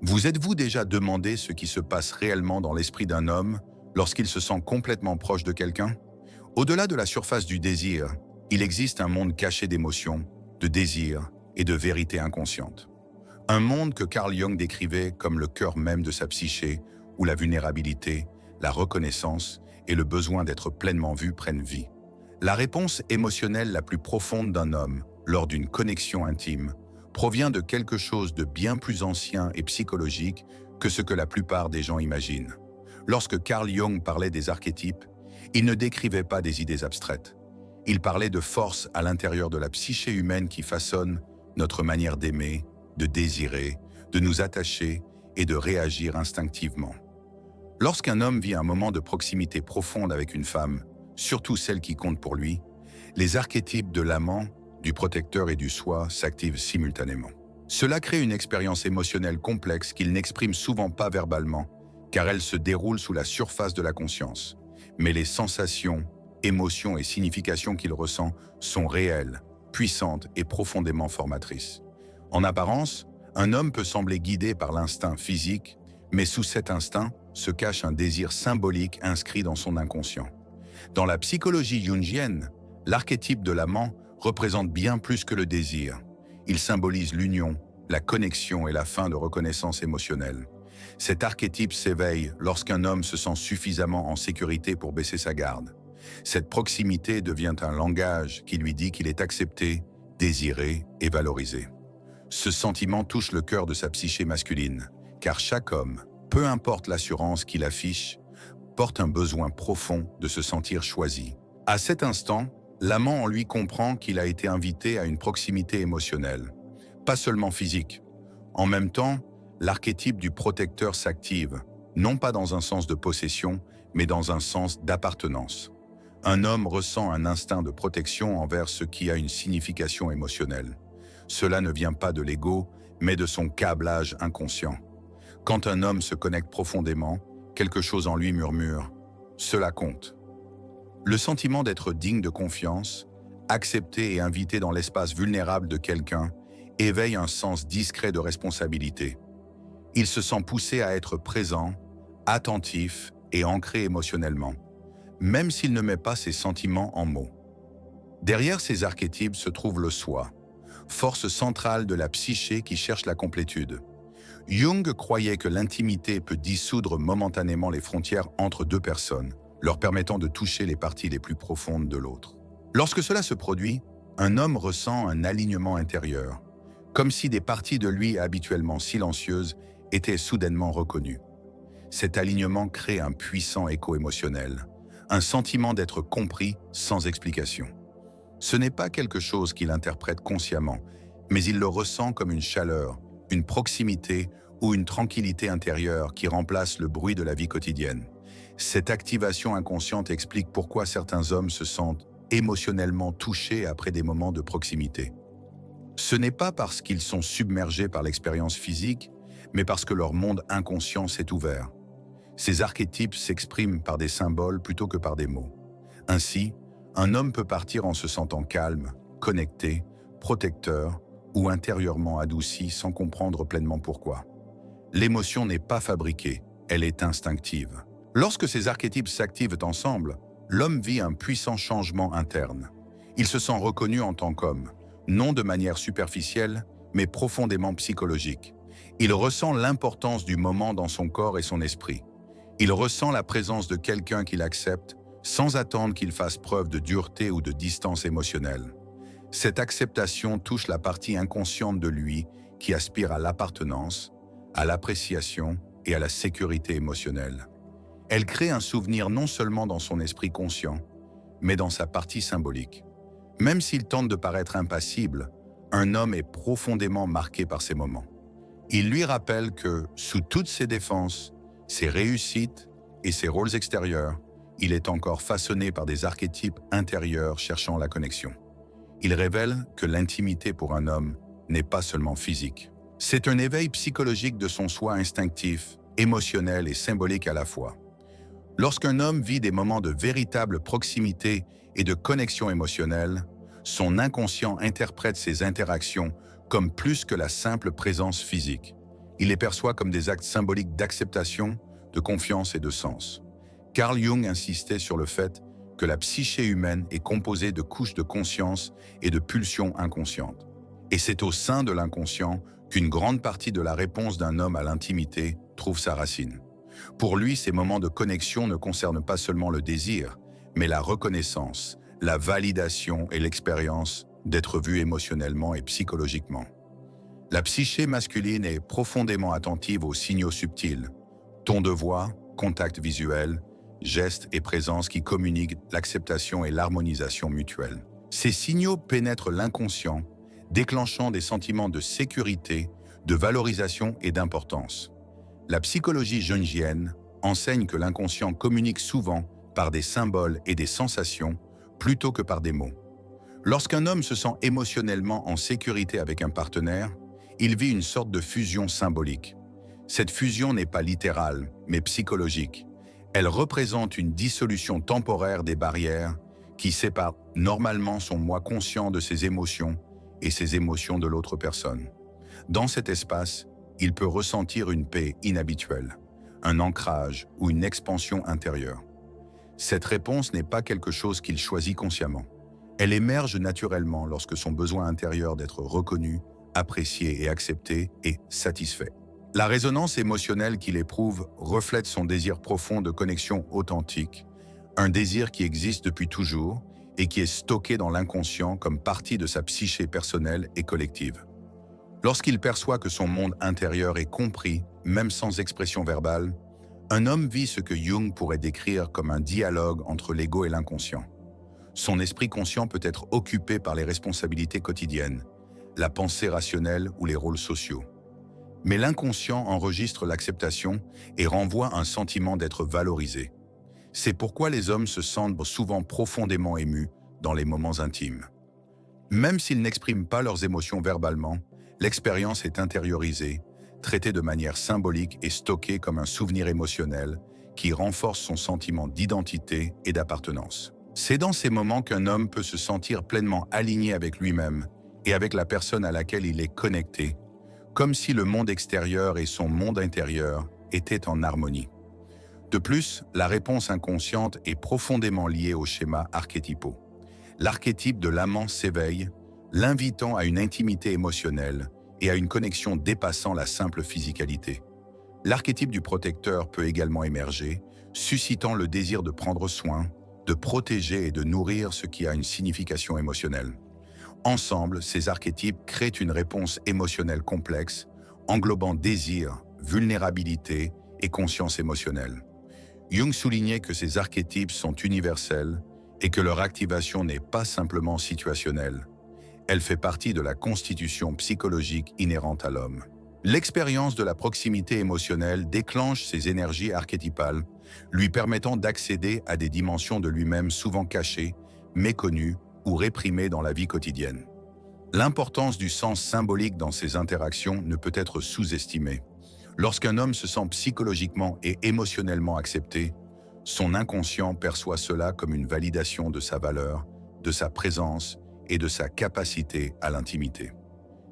Vous êtes-vous déjà demandé ce qui se passe réellement dans l'esprit d'un homme lorsqu'il se sent complètement proche de quelqu'un? Au-delà de la surface du désir, il existe un monde caché d'émotions, de désirs et de vérités inconscientes. Un monde que Carl Jung décrivait comme le cœur même de sa psyché, où la vulnérabilité, la reconnaissance et le besoin d'être pleinement vu prennent vie. La réponse émotionnelle la plus profonde d'un homme, lors d'une connexion intime, provient de quelque chose de bien plus ancien et psychologique que ce que la plupart des gens imaginent. Lorsque Carl Jung parlait des archétypes, il ne décrivait pas des idées abstraites. Il parlait de forces à l'intérieur de la psyché humaine qui façonnent notre manière d'aimer, de désirer, de nous attacher et de réagir instinctivement. Lorsqu'un homme vit un moment de proximité profonde avec une femme, surtout celle qui compte pour lui, les archétypes de l'amant, du protecteur et du soi s'activent simultanément. Cela crée une expérience émotionnelle complexe qu'il n'exprime souvent pas verbalement, car elle se déroule sous la surface de la conscience. Mais les sensations, émotions et significations qu'il ressent sont réelles, puissantes et profondément formatrices. En apparence, un homme peut sembler guidé par l'instinct physique, mais sous cet instinct se cache un désir symbolique inscrit dans son inconscient. Dans la psychologie jungienne, l'archétype de l'amant représente bien plus que le désir. Il symbolise l'union, la connexion et la fin de reconnaissance émotionnelle. Cet archétype s'éveille lorsqu'un homme se sent suffisamment en sécurité pour baisser sa garde. Cette proximité devient un langage qui lui dit qu'il est accepté, désiré et valorisé. Ce sentiment touche le cœur de sa psyché masculine, car chaque homme, peu importe l'assurance qu'il affiche, porte un besoin profond de se sentir choisi. À cet instant, l'amant en lui comprend qu'il a été invité à une proximité émotionnelle, pas seulement physique. En même temps, l'archétype du protecteur s'active, non pas dans un sens de possession, mais dans un sens d'appartenance. Un homme ressent un instinct de protection envers ce qui a une signification émotionnelle. Cela ne vient pas de l'ego, mais de son câblage inconscient. Quand un homme se connecte profondément, quelque chose en lui murmure « cela compte ». Le sentiment d'être digne de confiance, accepté et invité dans l'espace vulnérable de quelqu'un, éveille un sens discret de responsabilité. Il se sent poussé à être présent, attentif et ancré émotionnellement, même s'il ne met pas ses sentiments en mots. Derrière ces archétypes se trouve le soi, force centrale de la psyché qui cherche la complétude. Jung croyait que l'intimité peut dissoudre momentanément les frontières entre deux personnes, leur permettant de toucher les parties les plus profondes de l'autre. Lorsque cela se produit, un homme ressent un alignement intérieur, comme si des parties de lui habituellement silencieuses étaient soudainement reconnues. Cet alignement crée un puissant écho émotionnel, un sentiment d'être compris sans explication. Ce n'est pas quelque chose qu'il interprète consciemment, mais il le ressent comme une chaleur, une proximité ou une tranquillité intérieure qui remplace le bruit de la vie quotidienne. Cette activation inconsciente explique pourquoi certains hommes se sentent émotionnellement touchés après des moments de proximité. Ce n'est pas parce qu'ils sont submergés par l'expérience physique, mais parce que leur monde inconscient s'est ouvert. Ces archétypes s'expriment par des symboles plutôt que par des mots. Ainsi, un homme peut partir en se sentant calme, connecté, protecteur ou intérieurement adouci sans comprendre pleinement pourquoi. L'émotion n'est pas fabriquée, elle est instinctive. Lorsque ces archétypes s'activent ensemble, l'homme vit un puissant changement interne. Il se sent reconnu en tant qu'homme, non de manière superficielle, mais profondément psychologique. Il ressent l'importance du moment dans son corps et son esprit. Il ressent la présence de quelqu'un qu'il accepte, sans attendre qu'il fasse preuve de dureté ou de distance émotionnelle. Cette acceptation touche la partie inconsciente de lui qui aspire à l'appartenance, à l'appréciation et à la sécurité émotionnelle. Elle crée un souvenir non seulement dans son esprit conscient, mais dans sa partie symbolique. Même s'il tente de paraître impassible, un homme est profondément marqué par ces moments. Il lui rappelle que, sous toutes ses défenses, ses réussites et ses rôles extérieurs, il est encore façonné par des archétypes intérieurs cherchant la connexion. Il révèle que l'intimité pour un homme n'est pas seulement physique. C'est un éveil psychologique de son soi instinctif, émotionnel et symbolique à la fois. Lorsqu'un homme vit des moments de véritable proximité et de connexion émotionnelle, son inconscient interprète ces interactions comme plus que la simple présence physique. Il les perçoit comme des actes symboliques d'acceptation, de confiance et de sens. Carl Jung insistait sur le fait que la psyché humaine est composée de couches de conscience et de pulsions inconscientes. Et c'est au sein de l'inconscient qu'une grande partie de la réponse d'un homme à l'intimité trouve sa racine. Pour lui, ces moments de connexion ne concernent pas seulement le désir, mais la reconnaissance, la validation et l'expérience d'être vu émotionnellement et psychologiquement. La psyché masculine est profondément attentive aux signaux subtils, ton de voix, contact visuel, gestes et présence qui communiquent l'acceptation et l'harmonisation mutuelle. Ces signaux pénètrent l'inconscient, déclenchant des sentiments de sécurité, de valorisation et d'importance. La psychologie jungienne enseigne que l'inconscient communique souvent par des symboles et des sensations plutôt que par des mots. Lorsqu'un homme se sent émotionnellement en sécurité avec un partenaire, il vit une sorte de fusion symbolique. Cette fusion n'est pas littérale, mais psychologique. Elle représente une dissolution temporaire des barrières qui séparent normalement son moi conscient de ses émotions et ses émotions de l'autre personne. Dans cet espace, il peut ressentir une paix inhabituelle, un ancrage ou une expansion intérieure. Cette réponse n'est pas quelque chose qu'il choisit consciemment. Elle émerge naturellement lorsque son besoin intérieur d'être reconnu, apprécié et accepté est satisfait. La résonance émotionnelle qu'il éprouve reflète son désir profond de connexion authentique, un désir qui existe depuis toujours et qui est stocké dans l'inconscient comme partie de sa psyché personnelle et collective. Lorsqu'il perçoit que son monde intérieur est compris, même sans expression verbale, un homme vit ce que Jung pourrait décrire comme un dialogue entre l'ego et l'inconscient. Son esprit conscient peut être occupé par les responsabilités quotidiennes, la pensée rationnelle ou les rôles sociaux. Mais l'inconscient enregistre l'acceptation et renvoie un sentiment d'être valorisé. C'est pourquoi les hommes se sentent souvent profondément émus dans les moments intimes. Même s'ils n'expriment pas leurs émotions verbalement, l'expérience est intériorisée, traitée de manière symbolique et stockée comme un souvenir émotionnel qui renforce son sentiment d'identité et d'appartenance. C'est dans ces moments qu'un homme peut se sentir pleinement aligné avec lui-même et avec la personne à laquelle il est connecté, comme si le monde extérieur et son monde intérieur étaient en harmonie. De plus, la réponse inconsciente est profondément liée aux schémas archétypaux. L'archétype de l'amant s'éveille, l'invitant à une intimité émotionnelle et à une connexion dépassant la simple physicalité. L'archétype du protecteur peut également émerger, suscitant le désir de prendre soin, de protéger et de nourrir ce qui a une signification émotionnelle. Ensemble, ces archétypes créent une réponse émotionnelle complexe, englobant désir, vulnérabilité et conscience émotionnelle. Jung soulignait que ces archétypes sont universels et que leur activation n'est pas simplement situationnelle. Elle fait partie de la constitution psychologique inhérente à l'homme. L'expérience de la proximité émotionnelle déclenche ces énergies archétypales, lui permettant d'accéder à des dimensions de lui-même souvent cachées, méconnues ou réprimées dans la vie quotidienne. L'importance du sens symbolique dans ces interactions ne peut être sous-estimée. Lorsqu'un homme se sent psychologiquement et émotionnellement accepté, son inconscient perçoit cela comme une validation de sa valeur, de sa présence et de sa capacité à l'intimité.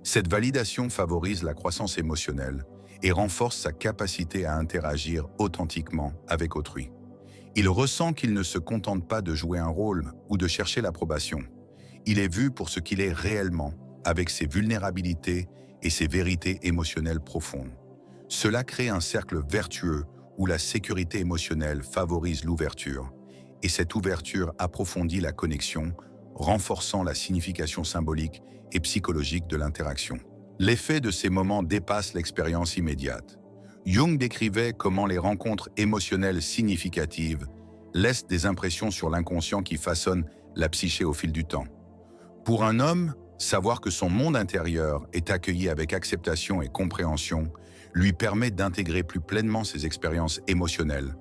Cette validation favorise la croissance émotionnelle et renforce sa capacité à interagir authentiquement avec autrui. Il ressent qu'il ne se contente pas de jouer un rôle ou de chercher l'approbation. Il est vu pour ce qu'il est réellement, avec ses vulnérabilités et ses vérités émotionnelles profondes. Cela crée un cercle vertueux où la sécurité émotionnelle favorise l'ouverture, et cette ouverture approfondit la connexion, renforçant la signification symbolique et psychologique de l'interaction. L'effet de ces moments dépasse l'expérience immédiate. Jung décrivait comment les rencontres émotionnelles significatives laissent des impressions sur l'inconscient qui façonnent la psyché au fil du temps. Pour un homme, savoir que son monde intérieur est accueilli avec acceptation et compréhension lui permet d'intégrer plus pleinement ses expériences émotionnelles,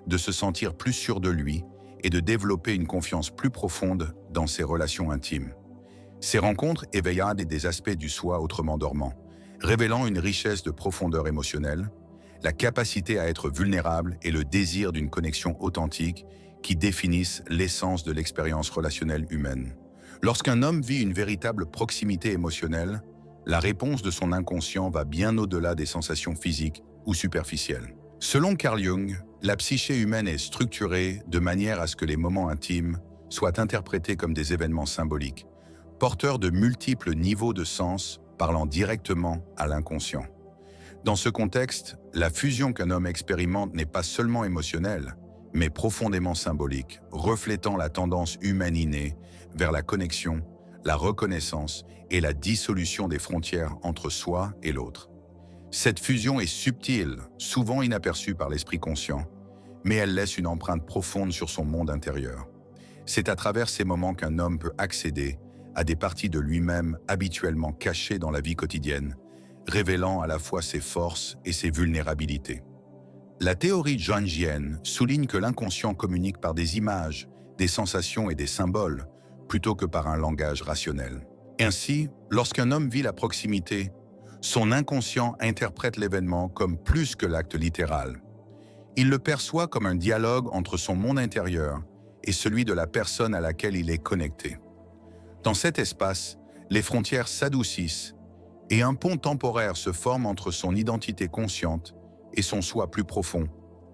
de se sentir plus sûr de lui et de développer une confiance plus profonde dans ses relations intimes. Ces rencontres éveillent des aspects du soi autrement dormants, révélant une richesse de profondeur émotionnelle, la capacité à être vulnérable et le désir d'une connexion authentique qui définissent l'essence de l'expérience relationnelle humaine. Lorsqu'un homme vit une véritable proximité émotionnelle, La réponse de son inconscient va bien au-delà des sensations physiques ou superficielles. Selon Carl Jung, la psyché humaine est structurée de manière à ce que les moments intimes soient interprétés comme des événements symboliques, porteurs de multiples niveaux de sens parlant directement à l'inconscient. Dans ce contexte, la fusion qu'un homme expérimente n'est pas seulement émotionnelle, mais profondément symbolique, reflétant la tendance humaine innée vers la connexion, la reconnaissance et la dissolution des frontières entre soi et l'autre. Cette fusion est subtile, souvent inaperçue par l'esprit conscient, mais elle laisse une empreinte profonde sur son monde intérieur. C'est à travers ces moments qu'un homme peut accéder à des parties de lui-même habituellement cachées dans la vie quotidienne, révélant à la fois ses forces et ses vulnérabilités. La théorie jungienne souligne que l'inconscient communique par des images, des sensations et des symboles, plutôt que par un langage rationnel. Ainsi, lorsqu'un homme vit la proximité, son inconscient interprète l'événement comme plus que l'acte littéral. Il le perçoit comme un dialogue entre son monde intérieur et celui de la personne à laquelle il est connecté. Dans cet espace, les frontières s'adoucissent et un pont temporaire se forme entre son identité consciente et son soi plus profond,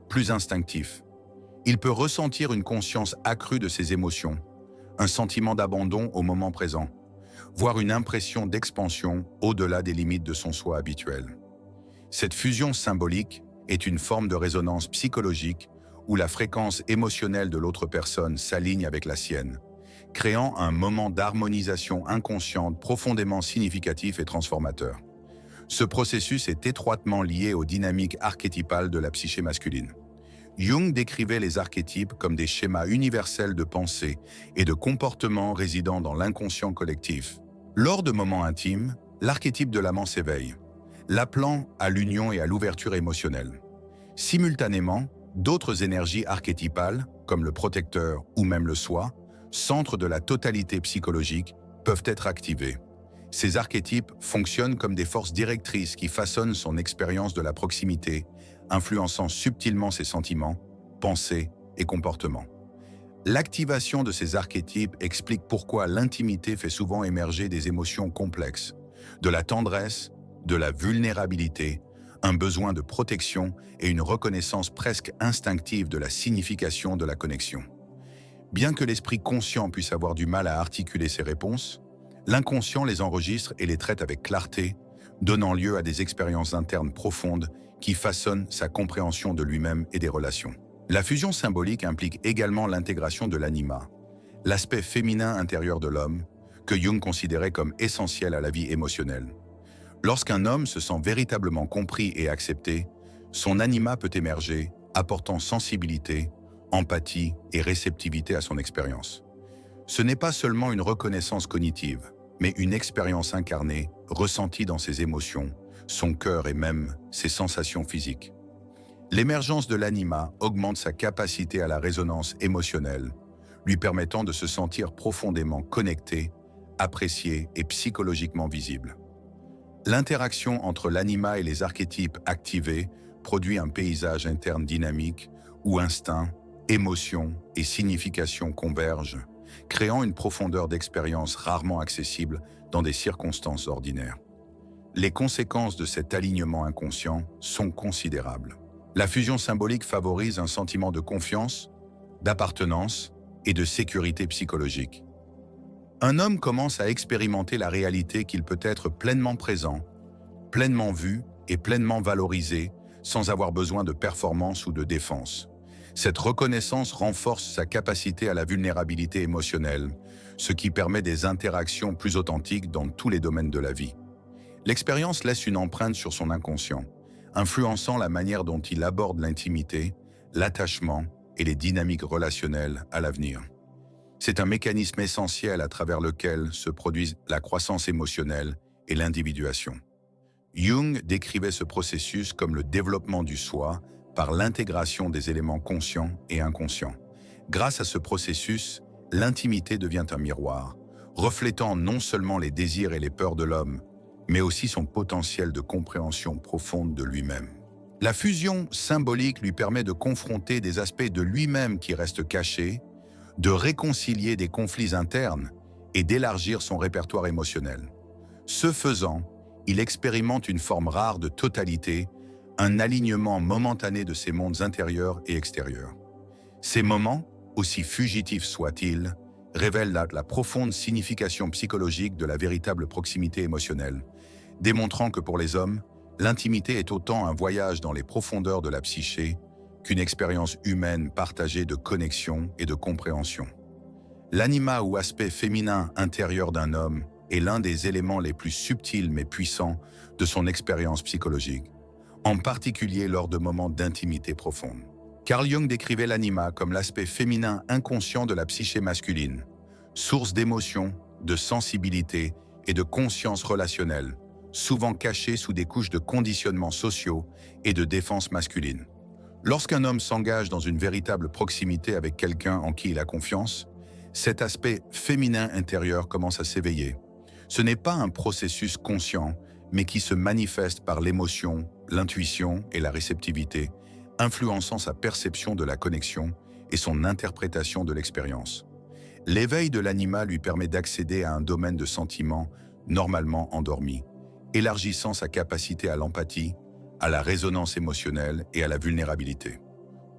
plus instinctif. Il peut ressentir une conscience accrue de ses émotions, un sentiment d'abandon au moment présent, voire une impression d'expansion au-delà des limites de son soi habituel. Cette fusion symbolique est une forme de résonance psychologique où la fréquence émotionnelle de l'autre personne s'aligne avec la sienne, créant un moment d'harmonisation inconsciente profondément significatif et transformateur. Ce processus est étroitement lié aux dynamiques archétypales de la psyché masculine. Jung décrivait les archétypes comme des schémas universels de pensée et de comportement résidant dans l'inconscient collectif. Lors de moments intimes, l'archétype de l'amant s'éveille, l'appelant à l'union et à l'ouverture émotionnelle. Simultanément, d'autres énergies archétypales, comme le protecteur ou même le soi, centre de la totalité psychologique, peuvent être activées. Ces archétypes fonctionnent comme des forces directrices qui façonnent son expérience de la proximité, influençant subtilement ses sentiments, pensées et comportements. L'activation de ces archétypes explique pourquoi l'intimité fait souvent émerger des émotions complexes, de la tendresse, de la vulnérabilité, un besoin de protection et une reconnaissance presque instinctive de la signification de la connexion. Bien que l'esprit conscient puisse avoir du mal à articuler ses réponses, l'inconscient les enregistre et les traite avec clarté, donnant lieu à des expériences internes profondes qui façonnent sa compréhension de lui-même et des relations. La fusion symbolique implique également l'intégration de l'anima, l'aspect féminin intérieur de l'homme, que Jung considérait comme essentiel à la vie émotionnelle. Lorsqu'un homme se sent véritablement compris et accepté, son anima peut émerger, apportant sensibilité, empathie et réceptivité à son expérience. Ce n'est pas seulement une reconnaissance cognitive, mais une expérience incarnée, ressentie dans ses émotions, son cœur et même ses sensations physiques. L'émergence de l'anima augmente sa capacité à la résonance émotionnelle, lui permettant de se sentir profondément connecté, apprécié et psychologiquement visible. L'interaction entre l'anima et les archétypes activés produit un paysage interne dynamique où instinct, émotion et signification convergent, créant une profondeur d'expérience rarement accessible dans des circonstances ordinaires. Les conséquences de cet alignement inconscient sont considérables. La fusion symbolique favorise un sentiment de confiance, d'appartenance et de sécurité psychologique. Un homme commence à expérimenter la réalité qu'il peut être pleinement présent, pleinement vu et pleinement valorisé sans avoir besoin de performance ou de défense. Cette reconnaissance renforce sa capacité à la vulnérabilité émotionnelle, ce qui permet des interactions plus authentiques dans tous les domaines de la vie. L'expérience laisse une empreinte sur son inconscient, influençant la manière dont il aborde l'intimité, l'attachement et les dynamiques relationnelles à l'avenir. C'est un mécanisme essentiel à travers lequel se produisent la croissance émotionnelle et l'individuation. Jung décrivait ce processus comme le développement du soi par l'intégration des éléments conscients et inconscients. Grâce à ce processus, l'intimité devient un miroir, reflétant non seulement les désirs et les peurs de l'homme, mais aussi son potentiel de compréhension profonde de lui-même. La fusion symbolique lui permet de confronter des aspects de lui-même qui restent cachés, de réconcilier des conflits internes et d'élargir son répertoire émotionnel. Ce faisant, il expérimente une forme rare de totalité, un alignement momentané de ses mondes intérieurs et extérieurs. Ces moments, aussi fugitifs soient-ils, révèlent la profonde signification psychologique de la véritable proximité émotionnelle, démontrant que pour les hommes, l'intimité est autant un voyage dans les profondeurs de la psyché qu'une expérience humaine partagée de connexion et de compréhension. L'anima ou aspect féminin intérieur d'un homme est l'un des éléments les plus subtils mais puissants de son expérience psychologique, en particulier lors de moments d'intimité profonde. Carl Jung décrivait l'anima comme l'aspect féminin inconscient de la psyché masculine, source d'émotions, de sensibilité et de conscience relationnelle, souvent caché sous des couches de conditionnements sociaux et de défense masculine. Lorsqu'un homme s'engage dans une véritable proximité avec quelqu'un en qui il a confiance, cet aspect féminin intérieur commence à s'éveiller. Ce n'est pas un processus conscient, mais qui se manifeste par l'émotion, l'intuition et la réceptivité, influençant sa perception de la connexion et son interprétation de l'expérience. L'éveil de l'anima lui permet d'accéder à un domaine de sentiments normalement endormi, élargissant sa capacité à l'empathie, à la résonance émotionnelle et à la vulnérabilité.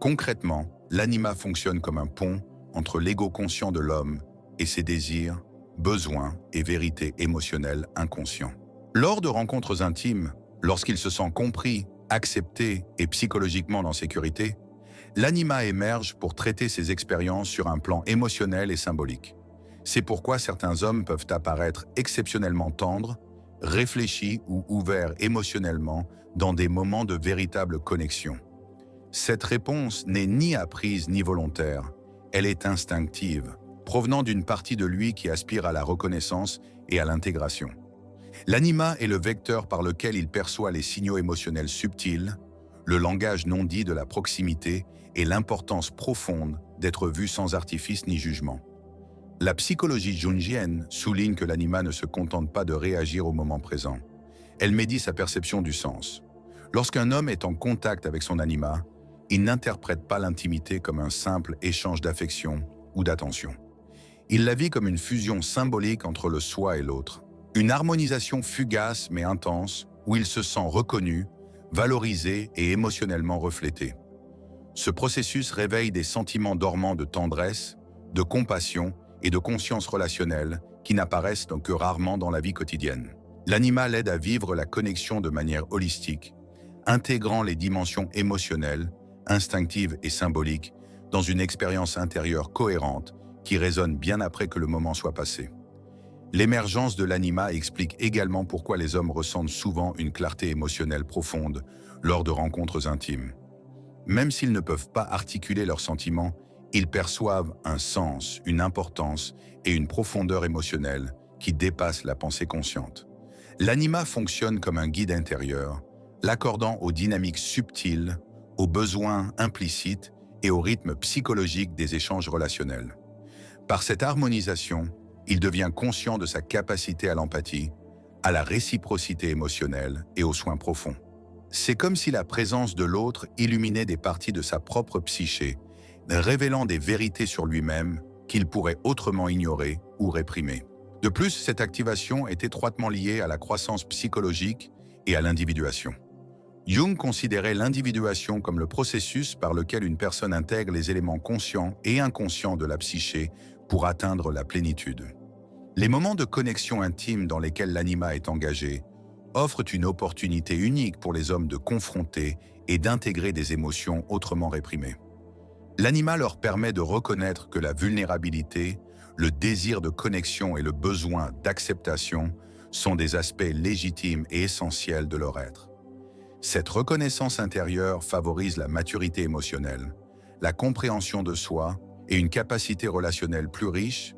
Concrètement, l'anima fonctionne comme un pont entre l'ego conscient de l'homme et ses désirs, besoins et vérités émotionnelles inconscients. Lors de rencontres intimes, lorsqu'il se sent compris, accepté et psychologiquement en sécurité, l'anima émerge pour traiter ses expériences sur un plan émotionnel et symbolique. C'est pourquoi certains hommes peuvent apparaître exceptionnellement tendres, réfléchis ou ouverts émotionnellement dans des moments de véritable connexion. Cette réponse n'est ni apprise ni volontaire, elle est instinctive, provenant d'une partie de lui qui aspire à la reconnaissance et à l'intégration. L'anima est le vecteur par lequel il perçoit les signaux émotionnels subtils, le langage non dit de la proximité et l'importance profonde d'être vu sans artifice ni jugement. La psychologie jungienne souligne que l'anima ne se contente pas de réagir au moment présent. Elle médit sa perception du sens. Lorsqu'un homme est en contact avec son anima, il n'interprète pas l'intimité comme un simple échange d'affection ou d'attention. Il la vit comme une fusion symbolique entre le soi et l'autre. Une harmonisation fugace mais intense où il se sent reconnu, valorisé et émotionnellement reflété. Ce processus réveille des sentiments dormants de tendresse, de compassion et de conscience relationnelle qui n'apparaissent donc que rarement dans la vie quotidienne. L'anima l'aide à vivre la connexion de manière holistique, intégrant les dimensions émotionnelles, instinctives et symboliques dans une expérience intérieure cohérente qui résonne bien après que le moment soit passé. L'émergence de l'anima explique également pourquoi les hommes ressentent souvent une clarté émotionnelle profonde lors de rencontres intimes. Même s'ils ne peuvent pas articuler leurs sentiments, ils perçoivent un sens, une importance et une profondeur émotionnelle qui dépassent la pensée consciente. L'anima fonctionne comme un guide intérieur, l'accordant aux dynamiques subtiles, aux besoins implicites et au rythme psychologique des échanges relationnels. Par cette harmonisation, il devient conscient de sa capacité à l'empathie, à la réciprocité émotionnelle et aux soins profonds. C'est comme si la présence de l'autre illuminait des parties de sa propre psyché, révélant des vérités sur lui-même qu'il pourrait autrement ignorer ou réprimer. De plus, cette activation est étroitement liée à la croissance psychologique et à l'individuation. Jung considérait l'individuation comme le processus par lequel une personne intègre les éléments conscients et inconscients de la psyché pour atteindre la plénitude. Les moments de connexion intime dans lesquels l'anima est engagé offrent une opportunité unique pour les hommes de confronter et d'intégrer des émotions autrement réprimées. L'anima leur permet de reconnaître que la vulnérabilité, le désir de connexion et le besoin d'acceptation sont des aspects légitimes et essentiels de leur être. Cette reconnaissance intérieure favorise la maturité émotionnelle, la compréhension de soi et une capacité relationnelle plus riche,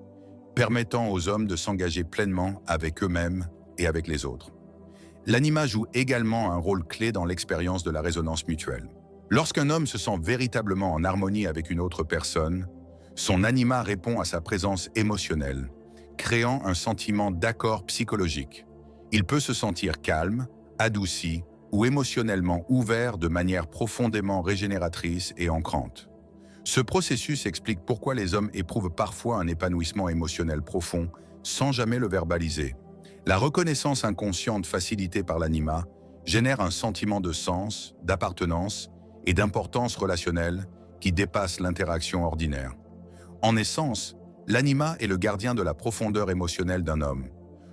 permettant aux hommes de s'engager pleinement avec eux-mêmes et avec les autres. L'anima joue également un rôle clé dans l'expérience de la résonance mutuelle. Lorsqu'un homme se sent véritablement en harmonie avec une autre personne, son anima répond à sa présence émotionnelle, créant un sentiment d'accord psychologique. Il peut se sentir calme, adouci ou émotionnellement ouvert de manière profondément régénératrice et ancrante. Ce processus explique pourquoi les hommes éprouvent parfois un épanouissement émotionnel profond sans jamais le verbaliser. La reconnaissance inconsciente facilitée par l'anima génère un sentiment de sens, d'appartenance et d'importance relationnelle qui dépasse l'interaction ordinaire. En essence, l'anima est le gardien de la profondeur émotionnelle d'un homme.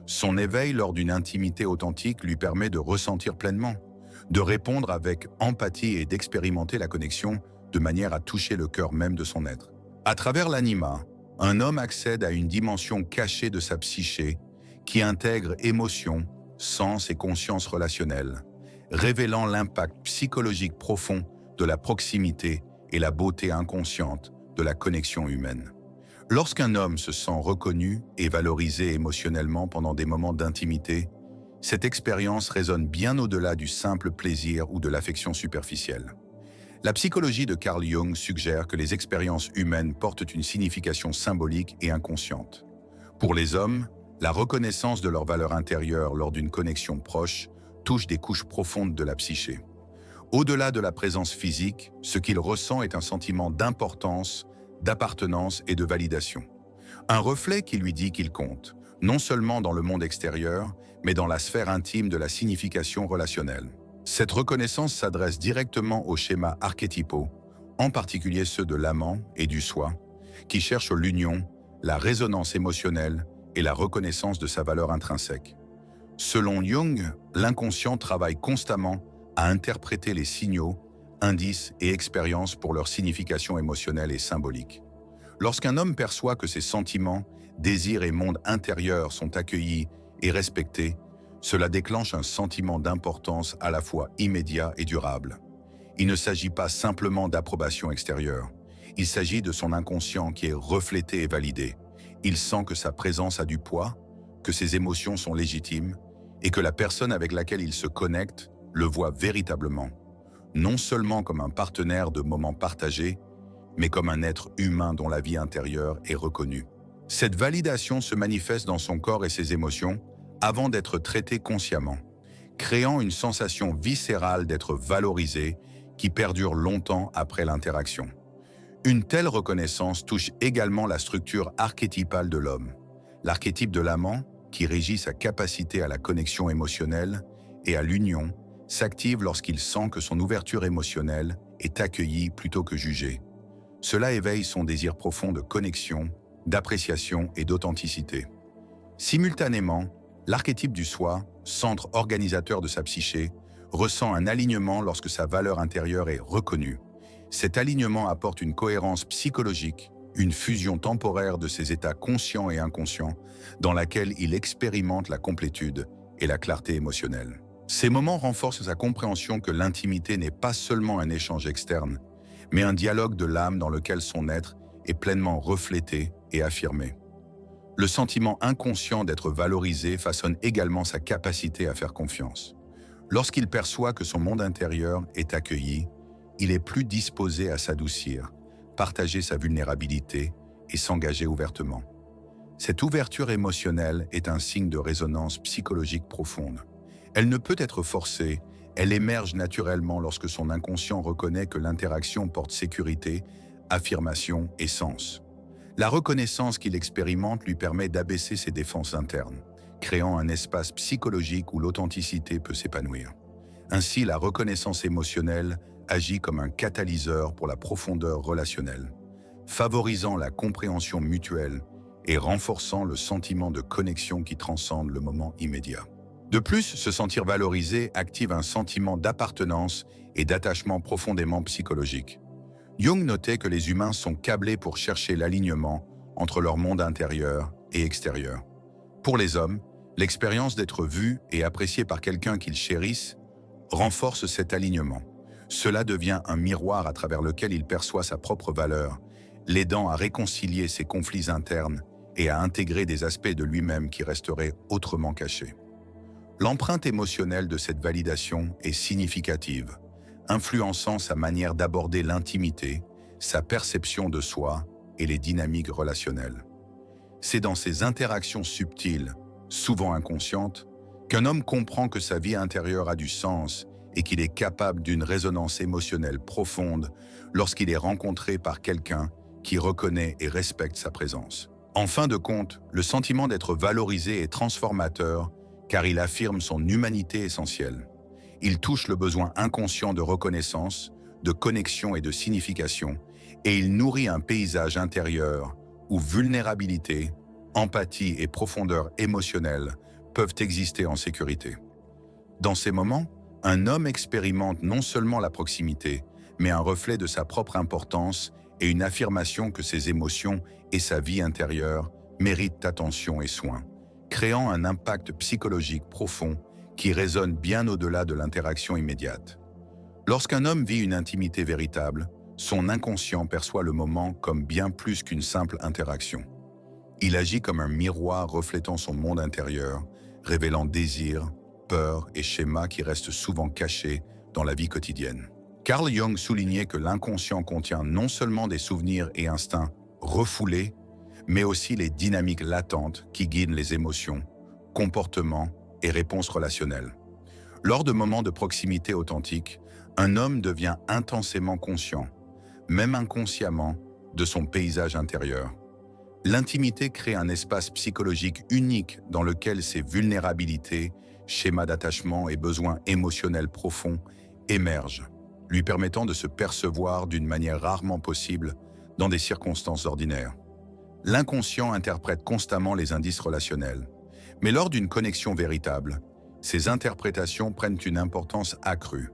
Son éveil lors d'une intimité authentique lui permet de ressentir pleinement, de répondre avec empathie et d'expérimenter la connexion de manière à toucher le cœur même de son être. À travers l'anima, un homme accède à une dimension cachée de sa psyché qui intègre émotion, sens et conscience relationnelle, révélant l'impact psychologique profond de la proximité et la beauté inconsciente de la connexion humaine. Lorsqu'un homme se sent reconnu et valorisé émotionnellement pendant des moments d'intimité, cette expérience résonne bien au-delà du simple plaisir ou de l'affection superficielle. La psychologie de Carl Jung suggère que les expériences humaines portent une signification symbolique et inconsciente. Pour les hommes, la reconnaissance de leur valeur intérieure lors d'une connexion proche touche des couches profondes de la psyché. Au-delà de la présence physique, ce qu'il ressent est un sentiment d'importance, d'appartenance et de validation. Un reflet qui lui dit qu'il compte, non seulement dans le monde extérieur, mais dans la sphère intime de la signification relationnelle. Cette reconnaissance s'adresse directement aux schémas archétypaux, en particulier ceux de l'amant et du soi, qui cherchent l'union, la résonance émotionnelle et la reconnaissance de sa valeur intrinsèque. Selon Jung, l'inconscient travaille constamment à interpréter les signaux, indices et expériences pour leur signification émotionnelle et symbolique. Lorsqu'un homme perçoit que ses sentiments, désirs et monde intérieur sont accueillis et respectés, cela déclenche un sentiment d'importance à la fois immédiat et durable. Il ne s'agit pas simplement d'approbation extérieure. Il s'agit de son inconscient qui est reflété et validé. Il sent que sa présence a du poids, que ses émotions sont légitimes et que la personne avec laquelle il se connecte le voit véritablement, non seulement comme un partenaire de moments partagés, mais comme un être humain dont la vie intérieure est reconnue. Cette validation se manifeste dans son corps et ses émotions avant d'être traitée consciemment, créant une sensation viscérale d'être valorisé qui perdure longtemps après l'interaction. Une telle reconnaissance touche également la structure archétypale de l'homme. L'archétype de l'amant, qui régit sa capacité à la connexion émotionnelle et à l'union, s'active lorsqu'il sent que son ouverture émotionnelle est accueillie plutôt que jugée. Cela éveille son désir profond de connexion, d'appréciation et d'authenticité. Simultanément, l'archétype du soi, centre organisateur de sa psyché, ressent un alignement lorsque sa valeur intérieure est reconnue. Cet alignement apporte une cohérence psychologique, une fusion temporaire de ses états conscients et inconscients, dans laquelle il expérimente la complétude et la clarté émotionnelle. Ces moments renforcent sa compréhension que l'intimité n'est pas seulement un échange externe, mais un dialogue de l'âme dans lequel son être est pleinement reflété et affirmé. Le sentiment inconscient d'être valorisé façonne également sa capacité à faire confiance. Lorsqu'il perçoit que son monde intérieur est accueilli, il est plus disposé à s'adoucir, partager sa vulnérabilité et s'engager ouvertement. Cette ouverture émotionnelle est un signe de résonance psychologique profonde. Elle ne peut être forcée, elle émerge naturellement lorsque son inconscient reconnaît que l'interaction porte sécurité, affirmation et sens. La reconnaissance qu'il expérimente lui permet d'abaisser ses défenses internes, créant un espace psychologique où l'authenticité peut s'épanouir. Ainsi, la reconnaissance émotionnelle agit comme un catalyseur pour la profondeur relationnelle, favorisant la compréhension mutuelle et renforçant le sentiment de connexion qui transcende le moment immédiat. De plus, se sentir valorisé active un sentiment d'appartenance et d'attachement profondément psychologique. Jung notait que les humains sont câblés pour chercher l'alignement entre leur monde intérieur et extérieur. Pour les hommes, l'expérience d'être vu et apprécié par quelqu'un qu'ils chérissent renforce cet alignement. Cela devient un miroir à travers lequel il perçoit sa propre valeur, l'aidant à réconcilier ses conflits internes et à intégrer des aspects de lui-même qui resteraient autrement cachés. L'empreinte émotionnelle de cette validation est significative, influençant sa manière d'aborder l'intimité, sa perception de soi et les dynamiques relationnelles. C'est dans ces interactions subtiles, souvent inconscientes, qu'un homme comprend que sa vie intérieure a du sens et qu'il est capable d'une résonance émotionnelle profonde lorsqu'il est rencontré par quelqu'un qui reconnaît et respecte sa présence. En fin de compte, le sentiment d'être valorisé est transformateur car il affirme son humanité essentielle. Il touche le besoin inconscient de reconnaissance, de connexion et de signification, et il nourrit un paysage intérieur où vulnérabilité, empathie et profondeur émotionnelle peuvent exister en sécurité. Dans ces moments, un homme expérimente non seulement la proximité, mais un reflet de sa propre importance et une affirmation que ses émotions et sa vie intérieure méritent attention et soin, créant un impact psychologique profond qui résonne bien au-delà de l'interaction immédiate. Lorsqu'un homme vit une intimité véritable, son inconscient perçoit le moment comme bien plus qu'une simple interaction. Il agit comme un miroir reflétant son monde intérieur, révélant désirs, peurs et schémas qui restent souvent cachés dans la vie quotidienne. Carl Jung soulignait que l'inconscient contient non seulement des souvenirs et instincts refoulés, mais aussi les dynamiques latentes qui guident les émotions, comportements et réponses relationnelles. Lors de moments de proximité authentique, un homme devient intensément conscient, même inconsciemment, de son paysage intérieur. L'intimité crée un espace psychologique unique dans lequel ses vulnérabilités, schémas d'attachement et besoins émotionnels profonds émergent, lui permettant de se percevoir d'une manière rarement possible dans des circonstances ordinaires. L'inconscient interprète constamment les indices relationnels, mais lors d'une connexion véritable, ces interprétations prennent une importance accrue.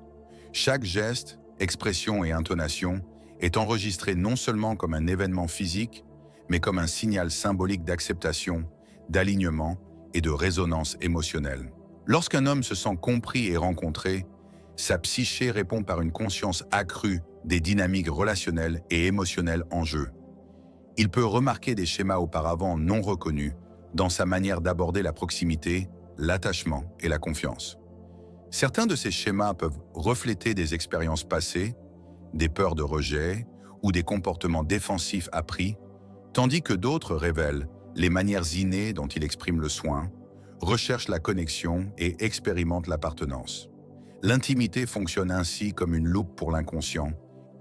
Chaque geste, expression et intonation est enregistré non seulement comme un événement physique, mais comme un signal symbolique d'acceptation, d'alignement et de résonance émotionnelle. Lorsqu'un homme se sent compris et rencontré, sa psyché répond par une conscience accrue des dynamiques relationnelles et émotionnelles en jeu. Il peut remarquer des schémas auparavant non reconnus dans sa manière d'aborder la proximité, l'attachement et la confiance. Certains de ces schémas peuvent refléter des expériences passées, des peurs de rejet ou des comportements défensifs appris, tandis que d'autres révèlent les manières innées dont il exprime le soin, recherche la connexion et expérimente l'appartenance. L'intimité fonctionne ainsi comme une loupe pour l'inconscient,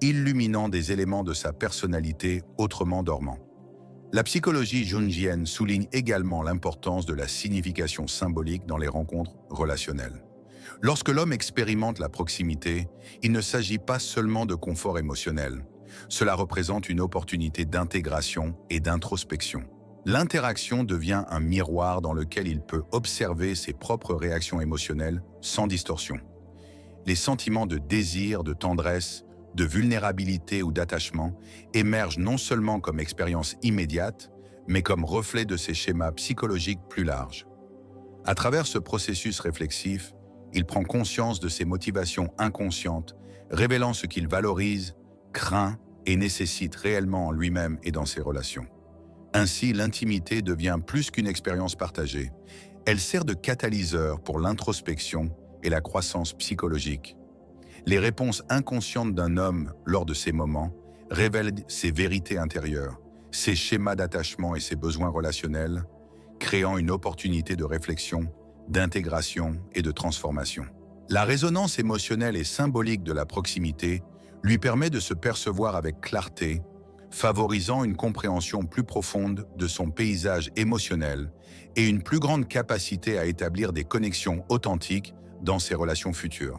illuminant des éléments de sa personnalité autrement dormants. La psychologie jungienne souligne également l'importance de la signification symbolique dans les rencontres relationnelles. Lorsque l'homme expérimente la proximité, il ne s'agit pas seulement de confort émotionnel. Cela représente une opportunité d'intégration et d'introspection. L'interaction devient un miroir dans lequel il peut observer ses propres réactions émotionnelles sans distorsion. Les sentiments de désir, de tendresse, de vulnérabilité ou d'attachement émergent non seulement comme expérience immédiate, mais comme reflet de ces schémas psychologiques plus larges. À travers ce processus réflexif, il prend conscience de ses motivations inconscientes, révélant ce qu'il valorise, craint et nécessite réellement en lui-même et dans ses relations. Ainsi, l'intimité devient plus qu'une expérience partagée. Elle sert de catalyseur pour l'introspection et la croissance psychologique. Les réponses inconscientes d'un homme lors de ces moments révèlent ses vérités intérieures, ses schémas d'attachement et ses besoins relationnels, créant une opportunité de réflexion, d'intégration et de transformation. La résonance émotionnelle et symbolique de la proximité lui permet de se percevoir avec clarté, favorisant une compréhension plus profonde de son paysage émotionnel et une plus grande capacité à établir des connexions authentiques dans ses relations futures.